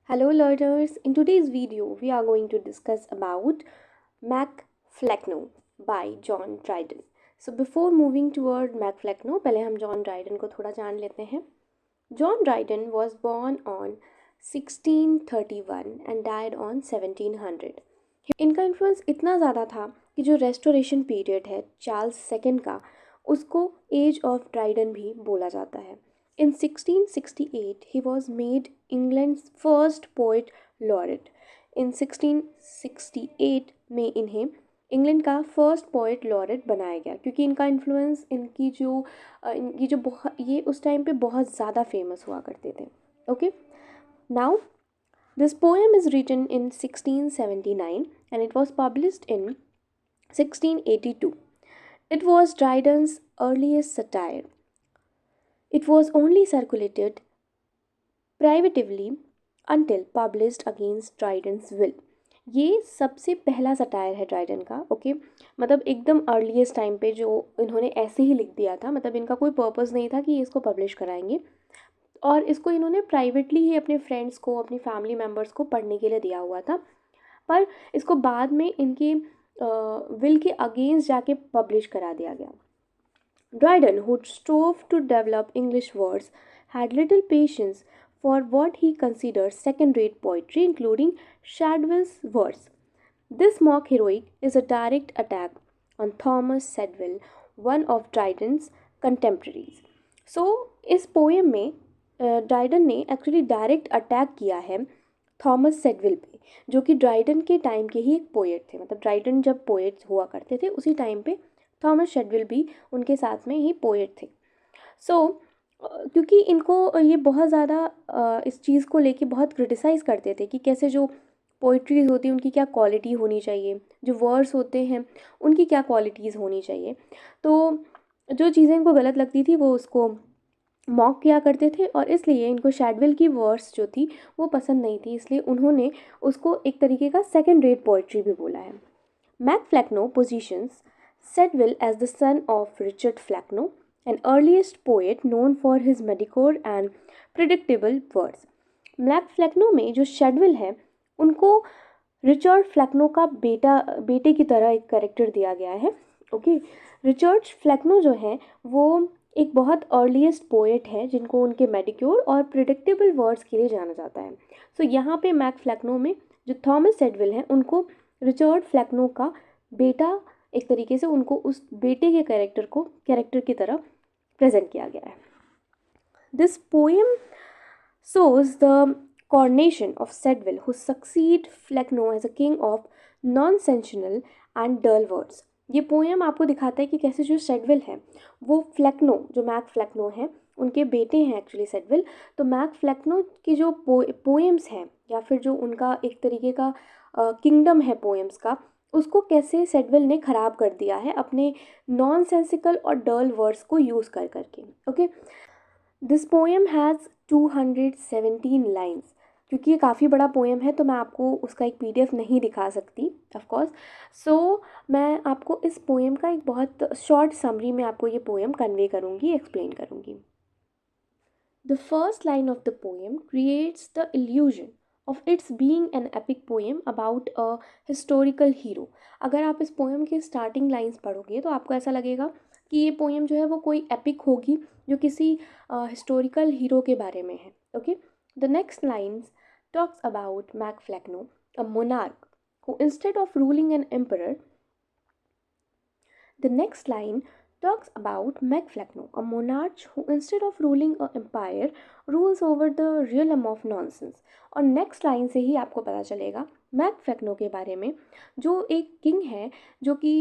Hello learners, in today's video we are going to discuss about Mac Flecknoe by John Dryden. So before moving toward Mac Flecknoe, पहले हम John Dryden को थोड़ा जान लेते हैं. John Dryden was born on 1631 and died on 1700. इनका influence इतना ज़्यादा था कि जो रेस्टोरेशन पीरियड है चार्ल्स सेकंड का, उसको एज ऑफ ड्राइडन भी बोला जाता है. In 1668, he was made England's first poet laureate. In 1668 में इन्हें इंग्लैंड का फर्स्ट पोएट लॉरेट बनाया गया क्योंकि इनका इन्फ्लुएंस इनकी जो बहुत ये उस टाइम पे बहुत ज़्यादा फेमस हुआ करते थे. Okay, now this poem is written in 1679 and it was published in 1682. It was Dryden's earliest satire. It was only circulated privately until published against Dryden's will. ये सबसे पहला सटायर है ड्राइडन का. ओके, मतलब एकदम अर्लीस्ट टाइम पे जो इन्होंने ऐसे ही लिख दिया था, मतलब इनका कोई पर्पस नहीं था कि ये इसको पब्लिश कराएंगे, और इसको इन्होंने प्राइवेटली ही अपने फ्रेंड्स को, अपनी फैमिली मेम्बर्स को पढ़ने के लिए दिया हुआ था. पर इसको बाद में इनके विल के अगेंस्ट जाके पब्लिश करा दिया गया. Dryden, who strove to develop English words, had little patience for what he considered second-rate poetry, including Shadwell's verse. This mock heroic is a direct attack on Thomas Sedwell, one of Dryden's contemporaries. So, इस poem में Dryden ने actually direct attack किया है Thomas सेडविल पे, जो कि Dryden के time के ही एक पोएट थे. मतलब ड्राइडन जब पोएट हुआ करते थे उसी टाइम पे थॉमस शेडविल भी उनके साथ में ही पोएट थे. सो क्योंकि इनको ये बहुत ज़्यादा इस चीज़ को लेके बहुत क्रिटिसाइज़ करते थे कि कैसे जो पोइट्रीज़ होती हैं उनकी क्या क्वालिटी होनी चाहिए, जो वर्ड्स होते हैं उनकी क्या क्वालिटीज़ होनी चाहिए. तो जो चीज़ें इनको गलत लगती थी वो उसको मॉक किया करते थे, और इसलिए इनको शेडविल की वर्ड्स जो थी वो पसंद नहीं थी, इसलिए उन्होंने उसको एक तरीके का सेकेंड रेट पोइट्री भी बोला है. Mac Flecknoe positions Sedwell as the son of Richard Flecknoe, an earliest poet known for his mediocre and predictable verse. Mac Flecknoe में जो शेडविल है उनको रिचर्ड फ्लैक्नो का बेटे की तरह एक कैरेक्टर दिया गया है. ओके, रिचर्ड फ्लैक्नो जो है वो एक बहुत अर्लीस्ट पोएट है जिनको उनके मेडिक्योर और प्रिडिक्टेबल वर्ड्स के लिए जाना जाता है. सो यहाँ पे मैक फ्लैक्नो में जो थॉमस सेडविल हैं उनको रिचर्ड फ्लैक्नो का बेटा, एक तरीके से उनको उस बेटे के कैरेक्टर की तरह प्रेजेंट किया गया है. This poem shows the coronation of Sedwell, who succeed Flecknoe as a king of nonsensical and dull words. ये पोएम आपको दिखाता है कि कैसे जो सेडविल है वो फ्लैक्नो, जो मैक फ्लैक्नो है उनके बेटे हैं एक्चुअली सेडविल. तो मैक फ्लैक्नो की जो पोएम्स हैं या फिर जो उनका एक तरीके का किंगडम है पोएम्स का, उसको कैसे सेडविल ने ख़राब कर दिया है अपने नॉनसेंसिकल और डर्ल वर्ड्स को यूज़ कर करके. Okay, this poem has 217 lines. क्योंकि ये काफ़ी बड़ा पोएम है तो मैं आपको उसका एक PDF नहीं दिखा सकती ऑफ कोर्स. सो मैं आपको इस पोएम का एक बहुत शॉर्ट समरी में आपको ये पोएम कन्वे करूँगी, एक्सप्लेन करूँगी. The first line of the poem creates the illusion of its being an epic poem about a historical hero. अगर आप इस पोएम के स्टार्टिंग लाइंस पढ़ोगे तो आपको ऐसा लगेगा कि ये पोएम जो है वो कोई एपिक होगी जो किसी हिस्टोरिकल हीरो के बारे में है. Okay, the next lines talks about Mac Flecknoe, a monarch who instead of ruling an emperor. The next line talks about Mac Flecknoe, a monarch who instead of ruling an empire rules over the realm of nonsense. और next line से ही आपको पता चलेगा Mac फ्लैक्नो के बारे में, जो एक किंग है जो कि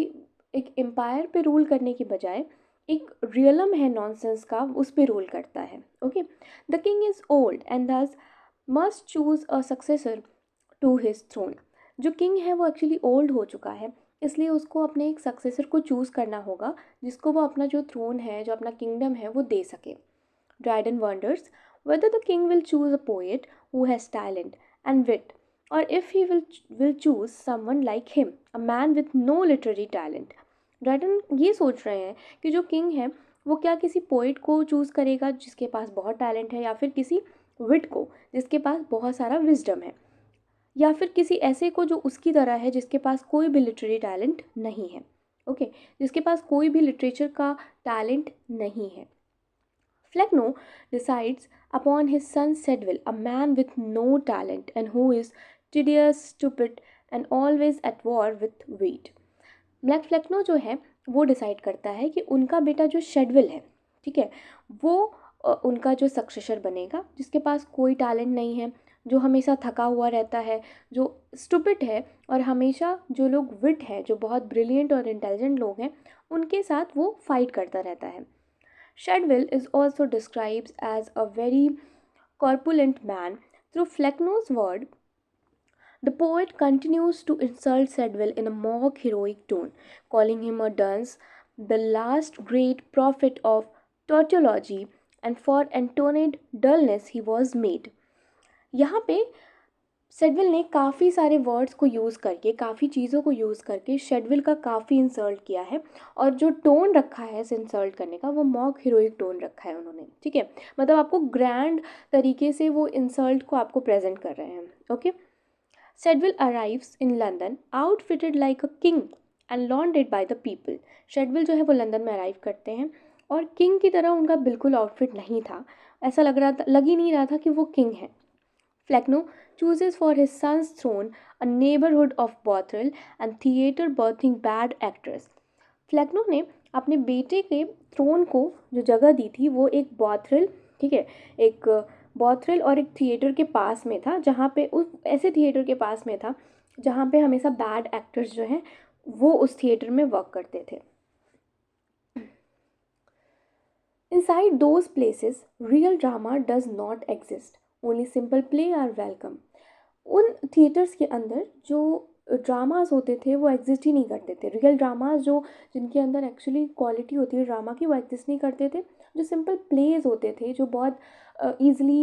एक एम्पायर पे रूल करने की बजाय एक रियलम है नॉनसेंस का, उस पे रूल करता है. Okay, the king is old and thus must choose a successor to his throne. जो किंग है वो एक्चुअली ओल्ड हो चुका है, इसलिए उसको अपने एक सक्सेसर को चूज़ करना होगा जिसको वो अपना जो थ्रोन है, जो अपना किंगडम है वो दे सके. Dryden wonders whether the king will choose a poet who has talent and wit, or if he will choose someone like him, a man with no literary talent. Dryden ये सोच रहे हैं कि जो किंग है वो क्या किसी पोइट को चूज़ करेगा जिसके पास बहुत टैलेंट है, या फिर किसी विट को जिसके पास बहुत सारा विजडम है, या फिर किसी ऐसे को जो उसकी तरह है जिसके पास कोई भी लिटरेरी टैलेंट नहीं है। ओके, जिसके पास कोई भी लिटरेचर का टैलेंट नहीं है। Flecknoe decides upon his son Sedwell, a man with no talent and who is tedious, stupid and always at war with Wade. Black फ्लेक्नो जो है वो डिसाइड करता है कि उनका बेटा जो शेडविल है, ठीक है, वो उनका जो सक्सेसर बनेगा, जिसके पास कोई टैलेंट नहीं है, जो हमेशा थका हुआ रहता है, जो स्टूपिड है, और हमेशा जो लोग विट है, जो बहुत ब्रिलियंट और इंटेलिजेंट लोग हैं, उनके साथ वो फाइट करता रहता है। Shadwell is also described as a very corpulent man. Through Flecknoe's word, the poet continues to insult Shadwell in a mock heroic tone, calling him a dunce, the last great prophet of tautology, and for intoned dullness he was made. यहाँ पे शेडविल ने काफ़ी सारे words को use करके, काफ़ी चीज़ों को यूज़ करके शेडविल का काफ़ी इंसल्ट किया है, और जो टोन रखा है इस इंसल्ट करने का वो मॉक हीरोइक टोन रखा है उन्होंने, ठीक है, मतलब आपको ग्रैंड तरीके से वो इंसल्ट को आपको प्रेजेंट कर रहे हैं। Okay, Shadwell arrives in London outfitted like a king and lauded by the people. Shadwell जो है वो लंदन में अराइव करते हैं और किंग की तरह उनका बिल्कुल आउटफिट नहीं था, ऐसा लग ही नहीं रहा था कि वो किंग है। Flecknoe chooses for his son's throne a neighborhood of Bothwell and theatre birthing bad actors. Flecknoe ने अपने बेटे के थ्रोन को जो जगह दी थी वो एक बॉथरल, ठीक है, एक बॉथरल और एक थिएटर के पास में था, जहाँ पे उस ऐसे थिएटर के पास में था जहाँ पे हमेशा बैड एक्टर्स जो हैं वो उस थिएटर में वर्क करते थे। Inside those places, real drama does not exist. Only simple play are welcome. उन थिएटर्स के अंदर जो ड्रामास होते थे वो एग्जिस्ट ही नहीं करते थे। रियल ड्रामास जो जिनके अंदर एक्चुअली क्वालिटी होती है ड्रामा की वो एग्जिस्ट नहीं करते थे। जो सिंपल प्लेज होते थे, जो बहुत ईजिली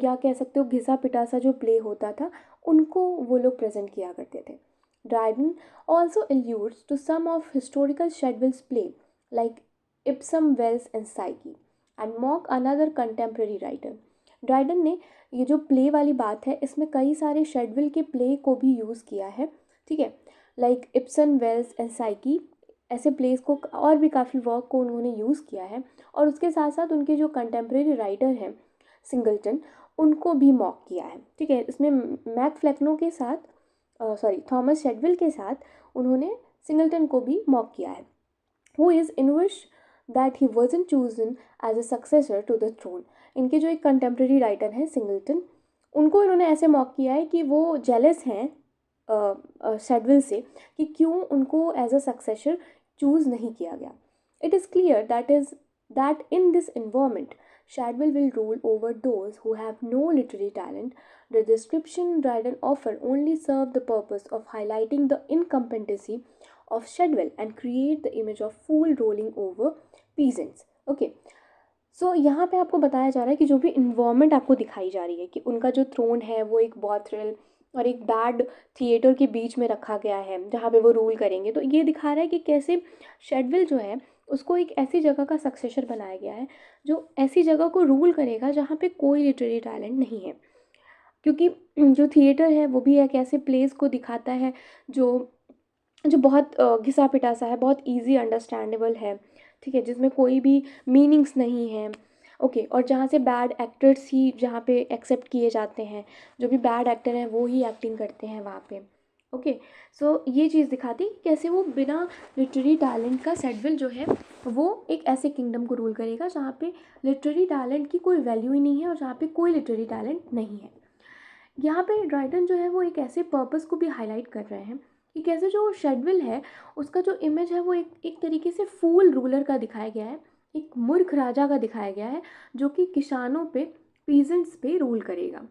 या कह सकते हो घिसा पिटा सा जो प्ले होता था, उनको वो लोग प्रेजेंट किया करते थे। Dryden also alludes to some of historical Shadwell's play like Ipsum Wells and Psyche and mock another contemporary writer. Dryden ने ये जो प्ले वाली बात है इसमें कई सारे शेडविल के प्ले को भी यूज़ किया है, ठीक है, like Epsom Wells and Psyche, ऐसे प्लेस को और भी काफ़ी वर्क को उन्होंने यूज़ किया है, और उसके साथ साथ उनके जो कंटेम्प्रेरी राइटर हैं सिंगल्टन, उनको भी मॉक किया है, ठीक है। इसमें मैक फ्लेक्नो के साथ थॉमस शेडविल के साथ उन्होंने सिंगल्टन को भी मॉक किया है। Who is envious that he wasn't chosen as a successor to the throne. इनके जो एक कंटेम्प्रेरी राइटर हैं सिंगल्टन, उनको इन्होंने ऐसे मॉक किया है कि वो जेलस हैं शेडविल से कि क्यों उनको एज अ सक्सेसर चूज़ नहीं किया गया। It is clear that in this environment Shadwell will rule over those who have no literary talent. The description Dryden offered only served the purpose of highlighting the incompetency of Shadwell and create the image of fool rolling over peasants. Okay. सो यहाँ पे आपको बताया जा रहा है कि जो भी इन्वायरमेंट आपको दिखाई जा रही है कि उनका जो थ्रोन है वो एक बॉथरल और एक बैड थिएटर के बीच में रखा गया है जहाँ पे वो रूल करेंगे, तो ये दिखा रहा है कि कैसे शेडविल जो है उसको एक ऐसी जगह का सक्सेसर बनाया गया है जो ऐसी जगह को रूल करेगा जहाँ पे कोई लिटरेरी टैलेंट नहीं है, क्योंकि जो थिएटर है वो भी एक ऐसे प्लेस को दिखाता है जो जो बहुत घिसा पिटा सा है, बहुत इजी अंडरस्टैंडेबल है, ठीक है, जिसमें कोई भी मीनिंग्स नहीं है। ओके, और जहाँ से बैड एक्टर्स ही जहाँ पे एक्सेप्ट किए जाते हैं, जो भी बैड एक्टर हैं वो ही एक्टिंग करते हैं वहाँ पे। ओके, सो ये चीज़ दिखाती कि कैसे वो बिना लिटरेरी टैलेंट का शेडविल जो है वो एक ऐसे किंगडम को रूल करेगा जहाँ पे लिटरेरी टैलेंट की कोई वैल्यू ही नहीं है और जहाँ पे कोई लिटरेरी टैलेंट नहीं है। यहाँ पे ड्राइडन जो है वो एक ऐसे पर्पस को भी हाईलाइट कर रहे हैं कि कैसे जो शेडविल है उसका जो इमेज है वो एक तरीके से फूल रूलर का दिखाया गया है, एक मूर्ख राजा का दिखाया गया है जो कि किसानों पे, पीजेंट्स पे रूल करेगा।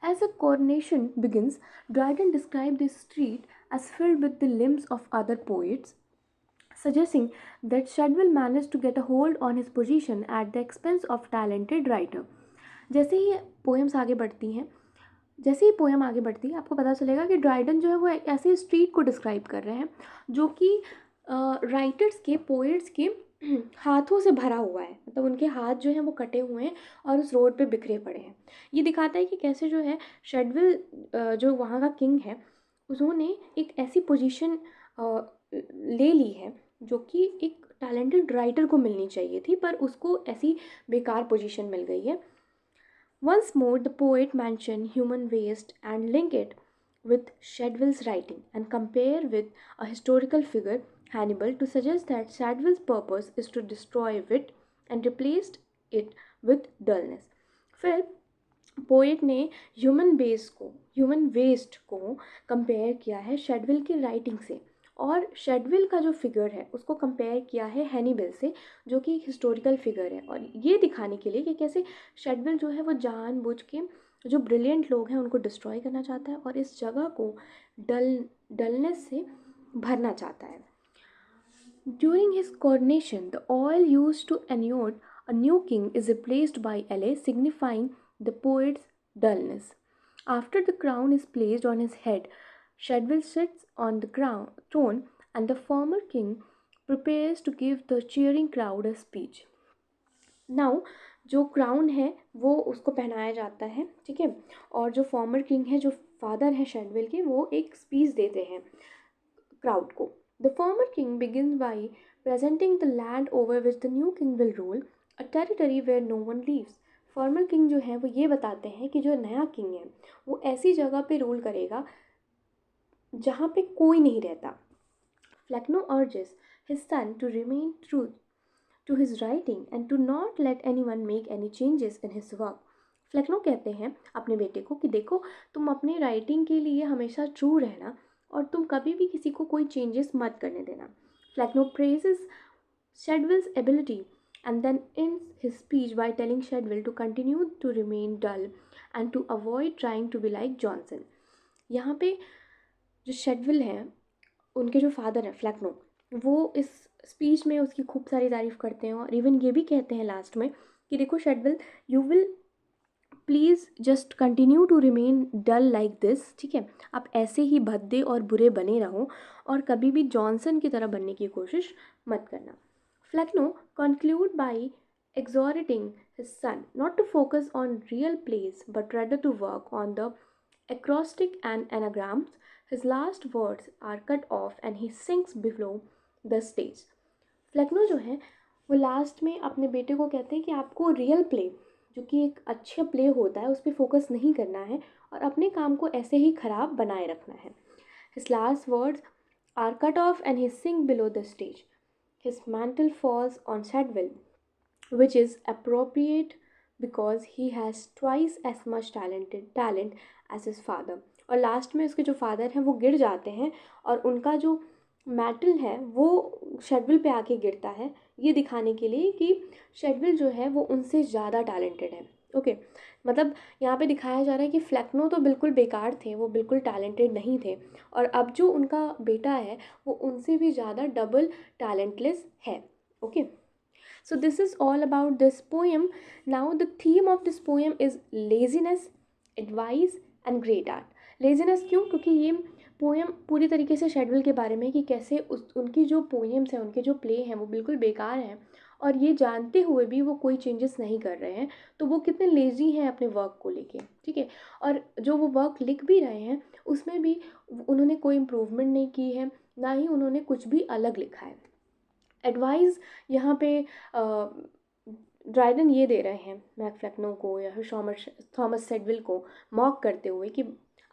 As the coronation begins, Dryden described the street as filled with the limbs of other poets, suggesting that Shadwell managed to get a hold on his position at the expense of talented writer. जैसे ही poems आगे बढ़ती हैं, जैसे ही poem आगे बढ़ती है आपको पता चलेगा कि ड्राइडन जो है वो ऐसे स्ट्रीट को डिस्क्राइब कर रहे हैं जो कि राइटर्स के, पोएट्स के हाथों से भरा हुआ है, मतलब उनके हाथ जो हैं वो कटे हुए हैं और उस रोड पे बिखरे पड़े हैं। ये दिखाता है कि कैसे जो है शेडविल जो वहाँ का किंग है, उन्होंने एक ऐसी पोजीशन ले ली है जो कि एक टैलेंटेड राइटर को मिलनी चाहिए थी, पर उसको ऐसी बेकार पोजीशन मिल गई है। Once more, the poet mentioned human waste and link it with Shadwell's writing and compare with a historical figure, Hannibal, to suggest that Shadwell's purpose is to destroy wit and replaced it with dullness. फिर poet ने human waste को compare किया है शेडविल की writing से, और शेडविल का जो फिगर है उसको कंपेयर किया है हैनिबल से, जो कि एक हिस्टोरिकल फिगर है। और ये दिखाने के लिए कि कैसे शेडविल जो है वो जानबूझ के जो ब्रिलियंट लोग हैं उनको डिस्ट्रॉय करना चाहता है और इस जगह को डलनेस से भरना चाहता है। During his coronation, the oil used to anoint a new king is replaced by LA, signifying the poet's dullness. After the crown is placed on his head, Shadwell sits on the throne, and the former king prepares to give the cheering crowd a speech. Now जो crown है वो उसको पहनाया जाता है, ठीक है, और जो फॉर्मर किंग है, जो फादर है शेडविल के, वो एक स्पीच देते हैं क्राउड को। The former king begins by presenting the land over which the new king will rule, a territory where no one lives. Former king जो है वो ये बताते हैं कि जो नया किंग है वो ऐसी जगह पे रूल करेगा जहाँ पे कोई नहीं रहता। फ्लैक्नो urges his son to remain true to his writing and to not let anyone make any changes in his work. फ्लेक्नो कहते हैं अपने बेटे को कि देखो, तुम अपने राइटिंग के लिए हमेशा ट्रू रहना और तुम कभी भी किसी को कोई चेंजेस मत करने देना। फ्लेक्नो praises Shadwell's ability and then ends his speech by telling Shadwell to continue to remain dull and to avoid trying to be like Johnson. यहाँ पे जो शेडविल हैं, उनके जो फादर हैं फ्लैक्नो, वो इस स्पीच में उसकी खूब सारी तारीफ़ करते हैं और इवन ये भी कहते हैं लास्ट में कि देखो Shadwell, you will please just continue to remain dull like this, ठीक है, आप ऐसे ही भद्दे और बुरे बने रहो और कभी भी जॉनसन की तरह बनने की कोशिश मत करना। Flecknoe conclude by exhorting his son not to focus on real plays but rather to work on the acrostic and anagrams. His last words are cut off and he sinks below the stage. फ्लेक्नो जो है वो last में अपने बेटे को कहते हैं कि आपको रियल प्ले, जो कि एक अच्छा प्ले होता है, उस पर फोकस नहीं करना है और अपने काम को ऐसे ही ख़राब बनाए रखना है। His last words are cut off and he sinks below the stage. His mantle falls on Shadwell, which is appropriate because he has twice as much talent as his father. और लास्ट में उसके जो father हैं वो गिर जाते हैं और उनका जो मेटल है वो शेडविल पे आके गिरता है, ये दिखाने के लिए कि शेडविल जो है वो उनसे ज़्यादा टैलेंटेड है। ओके, मतलब यहाँ पे दिखाया जा रहा है कि फ्लैक्नो तो बिल्कुल बेकार थे, वो बिल्कुल टैलेंटेड नहीं थे, और अब जो उनका बेटा है वो उनसे भी ज़्यादा डबल टैलेंटलेस है। Okay, so this is all about this poem. Now the theme of this poem is laziness, advice and great art. Laziness क्यों? क्योंकि ये पोएम पूरी तरीके से शेडविल के बारे में है कि कैसे उनकी जो पोएम्स हैं, उनके जो प्ले हैं वो बिल्कुल बेकार हैं और ये जानते हुए भी वो कोई चेंजेस नहीं कर रहे हैं, तो वो कितने लेज़ी हैं अपने वर्क को लेके, ठीक है। और जो वो वर्क लिख भी रहे हैं उसमें भी उन्होंने कोई इम्प्रूवमेंट नहीं की है, ना ही उन्होंने कुछ भी अलग लिखा है। एडवाइस यहाँ पे ड्राइडन ये दे रहे हैं मैक फ्लेक्नो को या फिर थॉमस शेडविल को मॉक करते हुए कि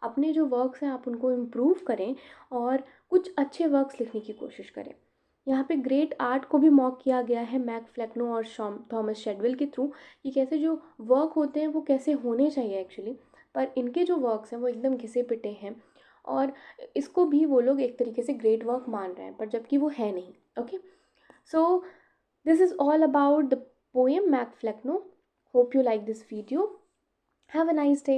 अपने जो वर्क्स हैं आप उनको इम्प्रूव करें और कुछ अच्छे वर्क्स लिखने की कोशिश करें। यहाँ पे ग्रेट आर्ट को भी मॉक किया गया है मैक फ्लेक्नो और थॉमस शेडविल के थ्रू कि कैसे जो वर्क होते हैं वो कैसे होने चाहिए एक्चुअली, पर इनके जो वर्क्स हैं वो एकदम घिसे पिटे हैं और इसको भी वो लोग एक तरीके से ग्रेट वर्क मान रहे हैं, पर जबकि वो है नहीं। Okay, so this is all about the poem Mac Fleckno. Hope you like this video. Have a nice day.